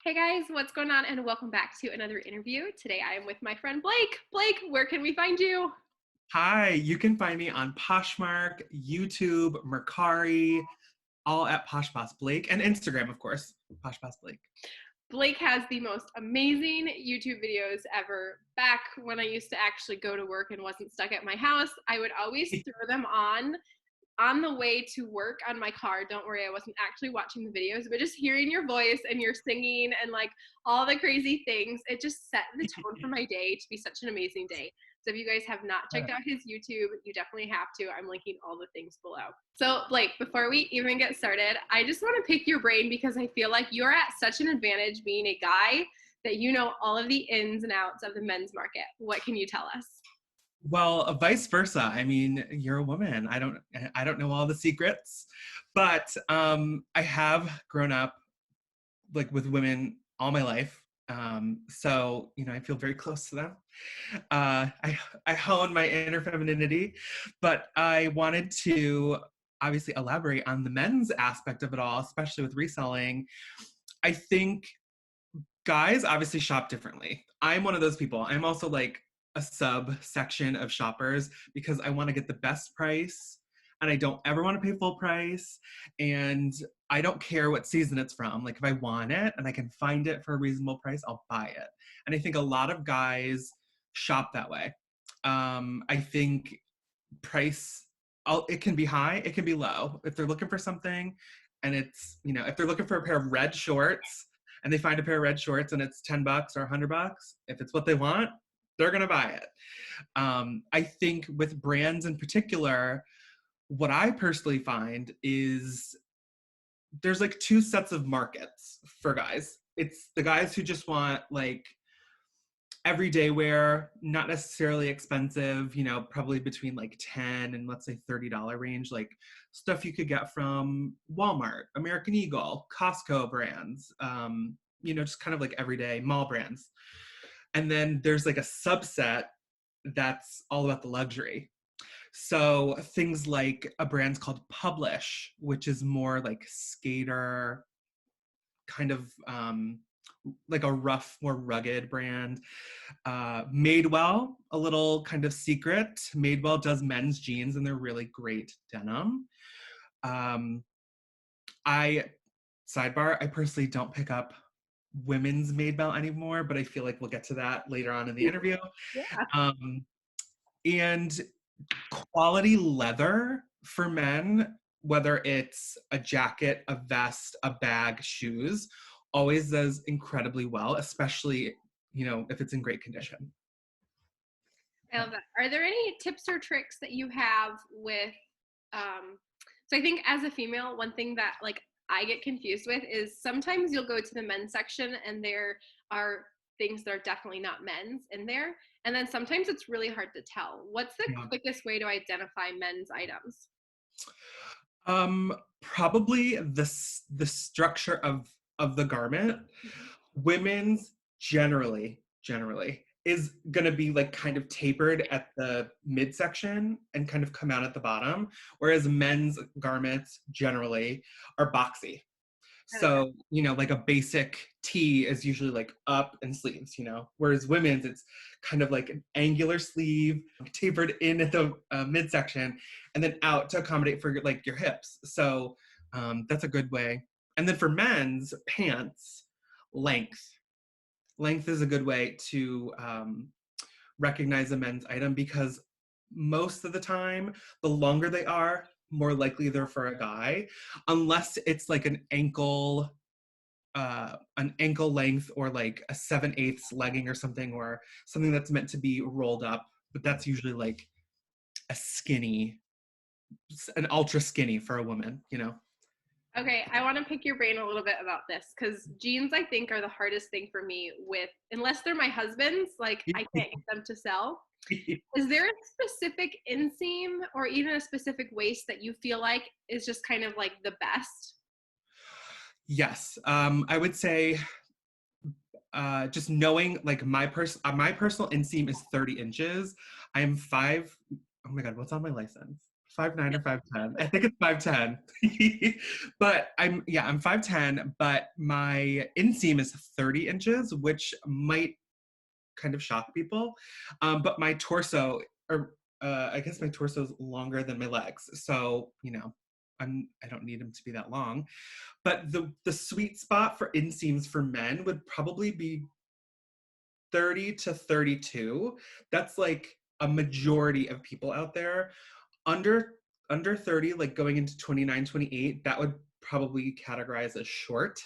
Hey guys, what's going on? And welcome back to another interview. Today I am with my friend Blake. Blake, where can we find you? Hi, you can find me on Poshmark, YouTube, Mercari, all at Posh Boss Blake, and Instagram, of course, Posh Boss Blake. Blake has the most amazing YouTube videos ever. Back when I used to actually go to work and wasn't stuck at my house, I would always throw them on the way to work on my car. Don't worry, I wasn't actually watching the videos, but just hearing your voice and your singing and like all the crazy things, it just set the tone for my day to be such an amazing day. So if you guys have not checked out his YouTube, you definitely have to. I'm linking all the things below. So Blake, before we even get started, I just want to pick your brain because I feel like you're at such an advantage being a guy that you know all of the ins and outs of the men's market. What can you tell us? Well, vice versa. I mean, you're a woman. I don't know all the secrets, but I have grown up like with women all my life. So I feel very close to them. I hone my inner femininity, but I wanted to obviously elaborate on the men's aspect of it all, especially with reselling. I think guys obviously shop differently. I'm one of those people. I'm also like a subsection of shoppers because I want to get the best price and I don't ever want to pay full price. And I don't care what season it's from. Like if I want it and I can find it for a reasonable price, I'll buy it. And I think a lot of guys shop that way. I think price, it can be high, it can be low. If they're looking for something and if they're looking for a pair of red shorts and they find a pair of red shorts and it's $10 or $100, if it's what they want, they're gonna buy it. I think with brands in particular, what I personally find is there's like two sets of markets for guys. It's the guys who just want like everyday wear, not necessarily expensive, probably between like 10 and let's say $30 range, like stuff you could get from Walmart, American Eagle, Costco brands, just kind of like everyday mall brands. And then there's like a subset that's all about the luxury. So things like a brand called Publish, which is more like skater, kind of like a rough, more rugged brand. Madewell, a little kind of secret. Madewell does men's jeans and they're really great denim. Um, I Sidebar, I personally don't pick up women's Madewell anymore, but I feel like we'll get to that later on in the interview. Yeah. Um, and quality leather for men, whether it's a jacket, a vest, a bag, shoes, always does incredibly well, especially, if it's in great condition. I love that. Are there any tips or tricks that you have with so I think as a female, one thing that like I get confused with is sometimes you'll go to the men's section and there are things that are definitely not men's in there. And then sometimes it's really hard to tell. What's the Yeah. quickest way to identify men's items? Probably the structure of the garment. Women's generally is going to be like kind of tapered at the midsection and kind of come out at the bottom, whereas men's garments generally are boxy. I like that. So, like a basic tee is usually like up and sleeves, whereas women's, it's kind of like an angular sleeve, tapered in at the midsection, and then out to accommodate for like your hips. So that's a good way. And then for men's pants, length. Length is a good way to recognize a men's item because most of the time, the longer they are, more likely they're for a guy, unless it's like an ankle length or like a 7/8 legging or something that's meant to be rolled up. But that's usually like a skinny, an ultra skinny for a woman. Okay, I want to pick your brain a little bit about this because jeans, I think, are the hardest thing for me with, unless they're my husband's, like I can't get them to sell. Is there a specific inseam or even a specific waist that you feel like is just kind of like the best? Yes, I would say just knowing like my personal inseam is 30 inches. I am five. Oh my god, what's on my license? 5'9" or 5'10". I think it's 5'10". But I'm 5'10", but my inseam is 30 inches, which might kind of shock people. But my torso, or I guess my torso is longer than my legs. So, I don't need them to be that long. But the sweet spot for inseams for men would probably be 30 to 32. That's like a majority of people out there. Under under 30, like going into 29, 28, that would probably categorize as short,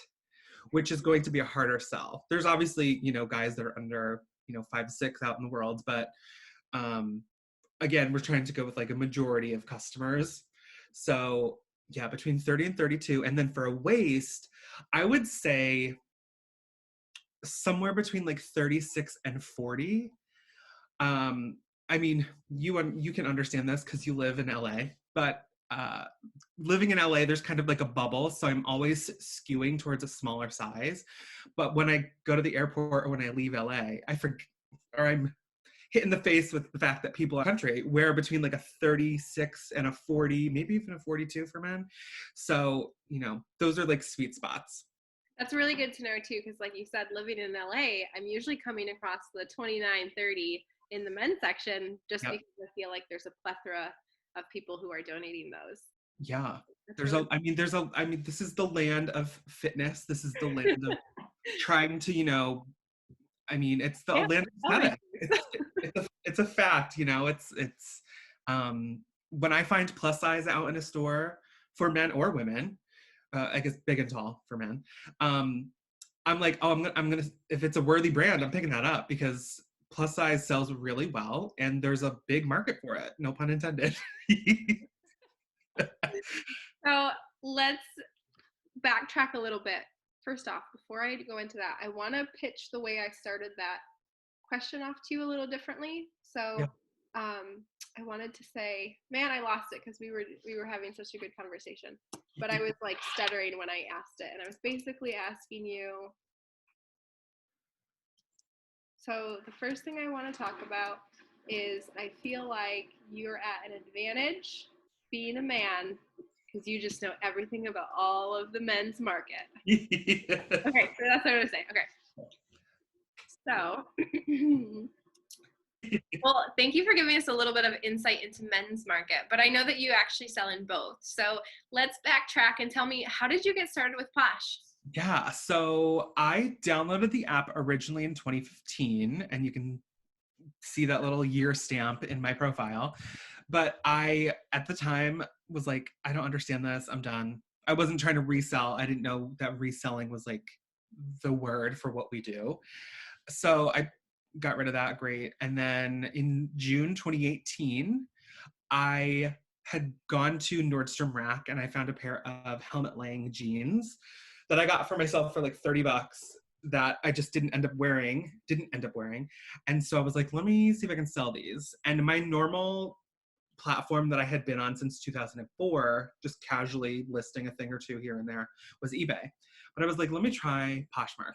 which is going to be a harder sell. There's obviously, guys that are under, 5'6" out in the world, but again, we're trying to go with like a majority of customers. So yeah, between 30 and 32. And then for a waist, I would say somewhere between like 36 and 40. I mean, you can understand this because you live in LA, but living in LA, there's kind of like a bubble, so I'm always skewing towards a smaller size. But when I go to the airport or when I leave LA, I forget, or I'm hit in the face with the fact that people in the country wear between like a 36 and a 40, maybe even a 42 for men. So, those are like sweet spots. That's really good to know too, because like you said, living in LA, I'm usually coming across the 29, 30 in the men's section just Yep. because I feel like there's a plethora of people who are donating those. Yeah. That's really This is the land of fitness. This is the land of trying to, it's the yeah, land of aesthetic. It's a fact, it's when I find plus size out in a store for men or women, I guess big and tall for men, I'm like, oh, I'm gonna, if it's a worthy brand, I'm picking that up because plus size sells really well and there's a big market for it. No pun intended. So let's backtrack a little bit. First off, before I go into that, I want to pitch the way I started that question off to you a little differently. So Yeah. I wanted to say, man, I lost it because we were having such a good conversation. But I was like stuttering when I asked it, and I was basically asking you. So the first thing I want to talk about is I feel like you're at an advantage being a man because you just know everything about all of the men's market. Okay, so that's what I'm gonna say. Okay. So well, thank you for giving us a little bit of insight into men's market, but I know that you actually sell in both. So let's backtrack and tell me, how did you get started with Posh? Yeah, so I downloaded the app originally in 2015, and you can see that little year stamp in my profile. But I, at the time, was like, I don't understand this. I'm done. I wasn't trying to resell. I didn't know that reselling was like the word for what we do. So I got rid of that. Great. And then in June 2018, I had gone to Nordstrom Rack and I found a pair of helmet laying jeans that I got for myself for like $30 that I just didn't end up wearing. And so I was like, let me see if I can sell these. And my normal platform that I had been on since 2004, just casually listing a thing or two here and there, was eBay. But I was like, let me try Poshmark.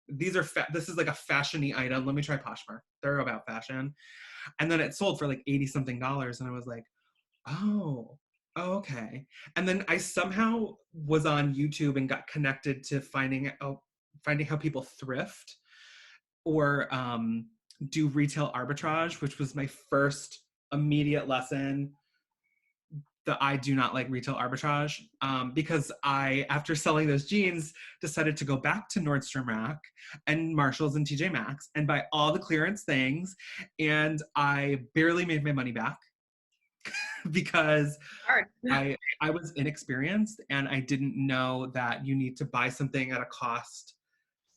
This is like a fashiony item. Let me try Poshmark. They're about fashion. And then it sold for like 80 something dollars. And I was like, oh, okay. And then I somehow was on YouTube and got connected to finding how people thrift or do retail arbitrage, which was my first immediate lesson that I do not like retail arbitrage, because I, after selling those jeans, decided to go back to Nordstrom Rack and Marshalls and TJ Maxx and buy all the clearance things, and I barely made my money back because I was inexperienced and I didn't know that you need to buy something at a cost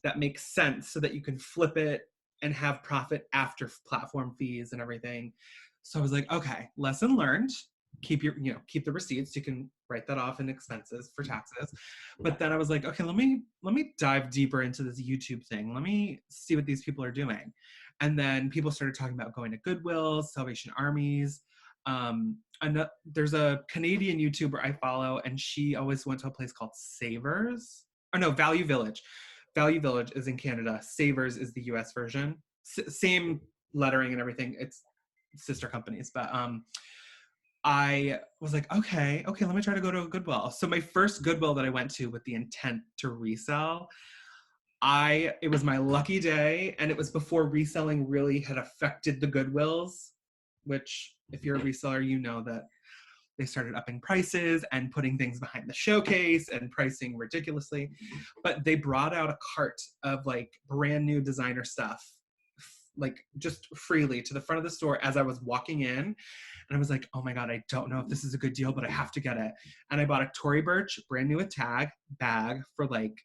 that makes sense so that you can flip it and have profit after platform fees and everything. So I was like, okay, lesson learned. Keep the receipts. You can write that off in expenses for taxes. But then I was like, okay, let me dive deeper into this YouTube thing. Let me see what these people are doing. And then people started talking about going to Goodwill, Salvation Armies. There's a Canadian YouTuber I follow, and she always went to a place called Savers. Oh no, Value Village. Value Village is in Canada. Savers is the US version. Same lettering and everything. It's sister companies. But I was like, okay, let me try to go to a Goodwill. So my first Goodwill that I went to with the intent to resell, it was my lucky day, and it was before reselling really had affected the Goodwills, which if you're a reseller, you know that they started upping prices and putting things behind the showcase and pricing ridiculously. But they brought out a cart of like brand new designer stuff, like just freely to the front of the store as I was walking in. And I was like, oh my God, I don't know if this is a good deal, but I have to get it. And I bought a Tory Burch brand new with tag bag for like,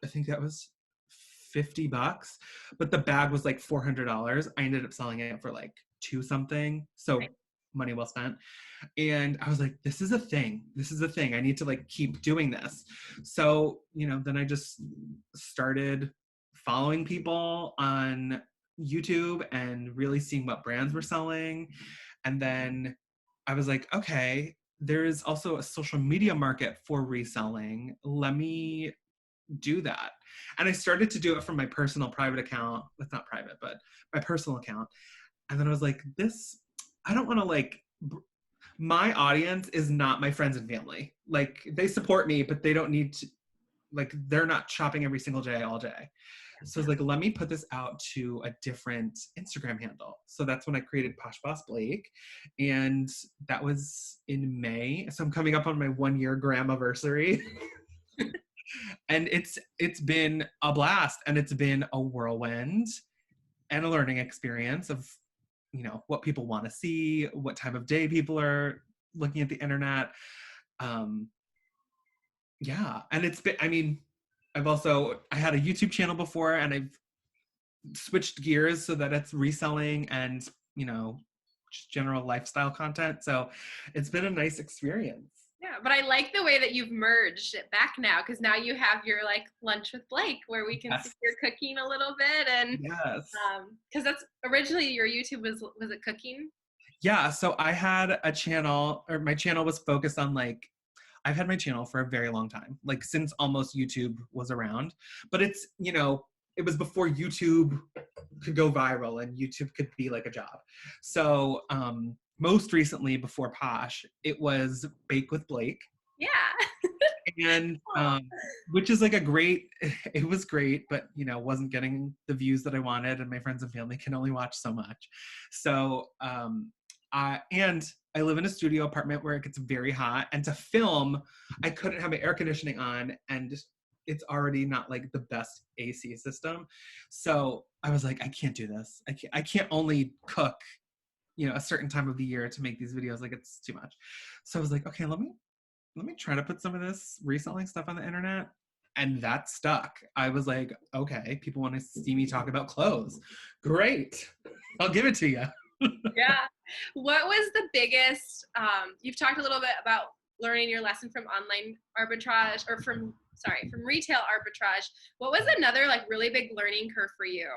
I think that was $50, but the bag was like $400. I ended up selling it for like two something. So money well spent. And I was like, this is a thing. This is a thing. I need to like keep doing this. So, then I just started following people on YouTube and really seeing what brands were selling. And then I was like, okay, there is also a social media market for reselling. Let me do that. And I started to do it from my personal private account. It's not private, but my personal account. And then I was like, I don't want to my audience is not my friends and family. Like they support me, but they don't need to, like, they're not shopping every single day, all day. So I was like, let me put this out to a different Instagram handle. So that's when I created Posh Boss Blake. And that was in May. So I'm coming up on my 1-year gramiversary. And it's been a blast, and it's been a whirlwind and a learning experience of, what people want to see, what time of day people are looking at the internet. Yeah. And it's been, I had a YouTube channel before, and I've switched gears so that it's reselling and, just general lifestyle content. So it's been a nice experience. Yeah, but I like the way that you've merged it back now, because now you have your like lunch with Blake where we can see you're cooking a little bit, and yes, because that's originally your YouTube was it cooking? Yeah, so I had a channel, or my channel was focused on like, I've had my channel for a very long time, like since almost YouTube was around, but it's, it was before YouTube could go viral and YouTube could be like a job. So most recently before Posh, it was Bake with Blake. Yeah. And which is like it was great, but wasn't getting the views that I wanted, and my friends and family can only watch so much. So and I live in a studio apartment where it gets very hot, and to film, I couldn't have my air conditioning on, and it's already not like the best AC system. So I was like, I can't do this. I can't only cook, a certain time of the year to make these videos. Like, it's too much. So I was like, okay, let me try to put some of this reselling stuff on the internet. And that stuck. I was like, okay, people want to see me talk about clothes. Great. I'll give it to you. Yeah. What was the biggest, you've talked a little bit about learning your lesson from online arbitrage, or from retail arbitrage. What was another like really big learning curve for you?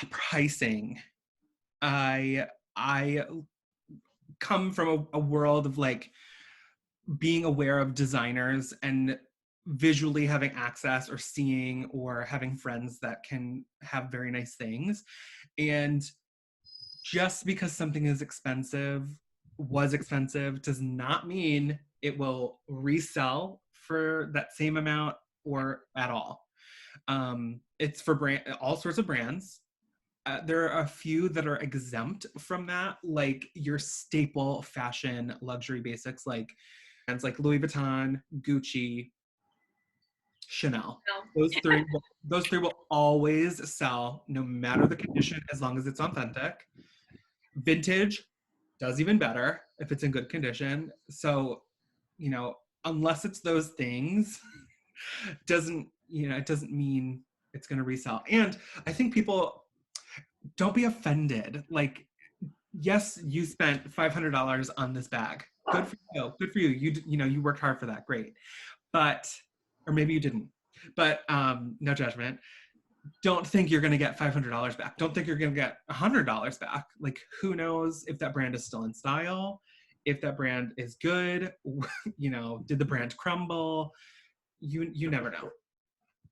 Pricing. I come from a world of like being aware of designers and visually having access or seeing or having friends that can have very nice things. And just because something is was expensive does not mean it will resell for that same amount or at all. It's for all sorts of brands. There are a few that are exempt from that, like your staple fashion luxury basics, like brands like Louis Vuitton, Gucci, Chanel. Those three will always sell no matter the condition, as long as it's authentic. Vintage does even better if it's in good condition. So, unless it's those things, it doesn't mean it's going to resell. And I think people don't be offended. Like, yes, you spent $500 on this bag. Good for you. Good for you. You worked hard for that. Great. But, or maybe you didn't. But no judgment. Don't think you're going to get $500 back. Don't think you're going to get $100 back. Like, who knows if that brand is still in style, if that brand is good, did the brand crumble? You never know.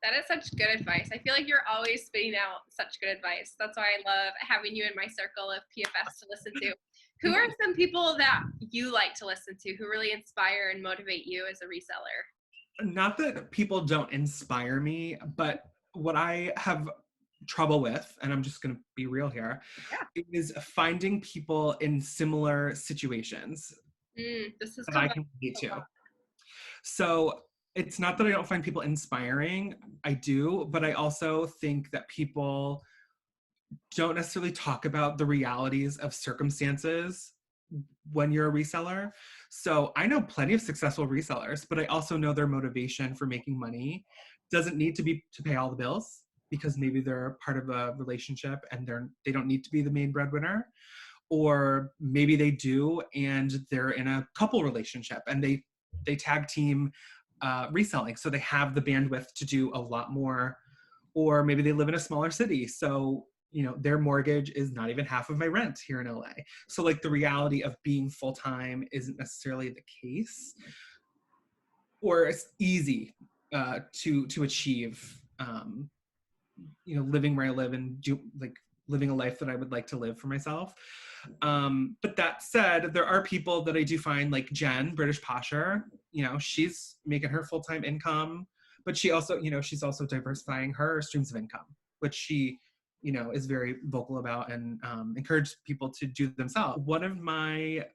That is such good advice. I feel like you're always spitting out such good advice. That's why I love having you in my circle of PFFs to listen to. Who are some people that you like to listen to who really inspire and motivate you as a reseller? Not that people don't inspire me, but what I have trouble with, and I'm just going to be real here, Yeah. is finding people in similar situations This has that come I up can relate a to. lot. So it's not that I don't find people inspiring, I do, but I also think that people don't necessarily talk about the realities of circumstances when you're a reseller. So I know plenty of successful resellers, but I also know their motivation for making money doesn't need to be to pay all the bills, because maybe they're part of a relationship and they don't need to be the main breadwinner, or maybe they do and they're in a couple relationship and they tag team reselling, so they have the bandwidth to do a lot more. Or maybe they live in a smaller city, so their mortgage is not even half of my rent here in LA. So like the reality of being full-time isn't necessarily the case, or it's easy to achieve, living where I live and living a life that I would like to live for myself. But that said, there are people that I do find, like Jen, British Posher, she's making her full-time income, but she's also diversifying her streams of income, which she, is very vocal about and encourage people to do themselves. One of my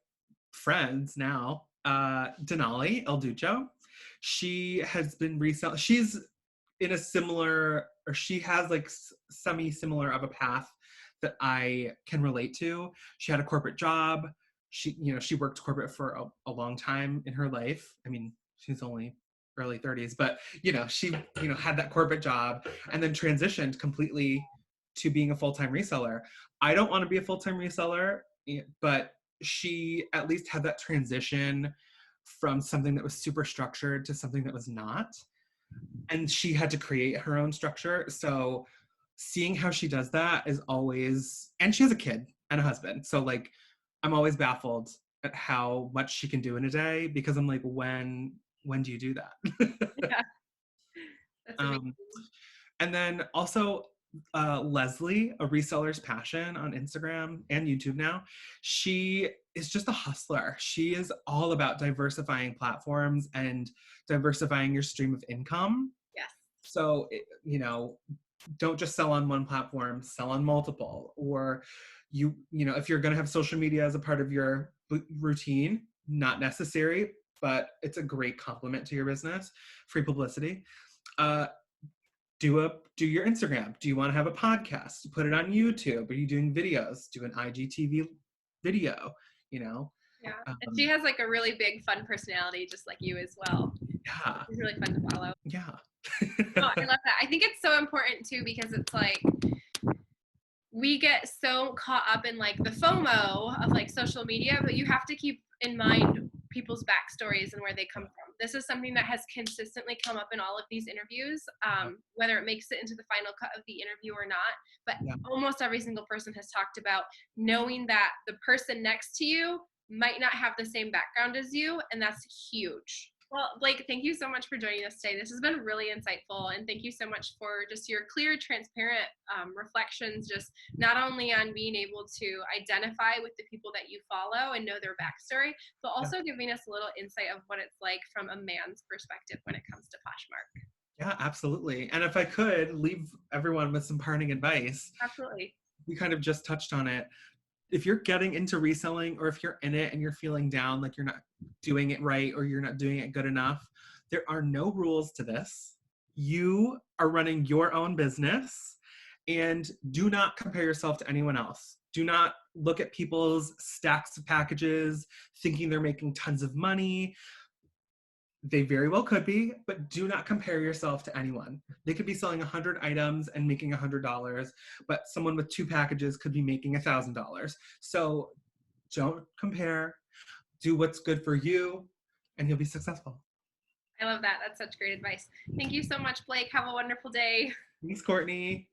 friends now, Denali El Ducho, she has been reselling. She's in a similar, or she has like semi-similar of a path that I can relate to. She had a corporate job. She worked corporate for a long time in her life. I mean, she's only early 30s, but she had that corporate job and then transitioned completely to being a full-time reseller. I don't want to be a full-time reseller, but she at least had that transition from something that was super structured to something that was not. And she had to create her own structure. So seeing how she does that is always, and she has a kid and a husband. So like, I'm always baffled at how much she can do in a day, because I'm like, when do you do that? Yeah, that's amazing. um, and then also Leslie, a reseller's passion on Instagram and YouTube now. She is just a hustler. She is all about diversifying platforms and diversifying your stream of income. Yes. So, don't just sell on one platform, sell on multiple. Or if you're going to have social media as a part of your routine, not necessary, but it's a great complement to your business, free publicity. Do your Instagram. Do you want to have a podcast? Put it on YouTube. Are you doing videos? Do an IGTV video, Yeah. And she has like a really big fun personality, just like you as well. Yeah. It's really fun to follow. Yeah. Oh, I love that. I think it's so important too, because it's like we get so caught up in like the FOMO of like social media, but you have to keep in mind people's backstories and where they come from. This is something that has consistently come up in all of these interviews, whether it makes it into the final cut of the interview or not. But almost every single person has talked about knowing that the person next to you might not have the same background as you, and that's huge. Well, Blake, thank you so much for joining us today. This has been really insightful, and thank you so much for just your clear, transparent reflections, just not only on being able to identify with the people that you follow and know their backstory, but also giving us a little insight of what it's like from a man's perspective when it comes to Poshmark. Yeah, absolutely. And if I could leave everyone with some parting advice. Absolutely. We kind of just touched on it. If you're getting into reselling, or if you're in it and you're feeling down, like you're not doing it right or you're not doing it good enough, there are no rules to this. You are running your own business, and do not compare yourself to anyone else. Do not look at people's stacks of packages thinking they're making tons of money. They very well could be, but do not compare yourself to anyone. They could be selling 100 items and making $100, but someone with 2 packages could be making $1,000. So don't compare. Do what's good for you, and you'll be successful. I love that. That's such great advice. Thank you so much, Blake. Have a wonderful day. Thanks, Courtney.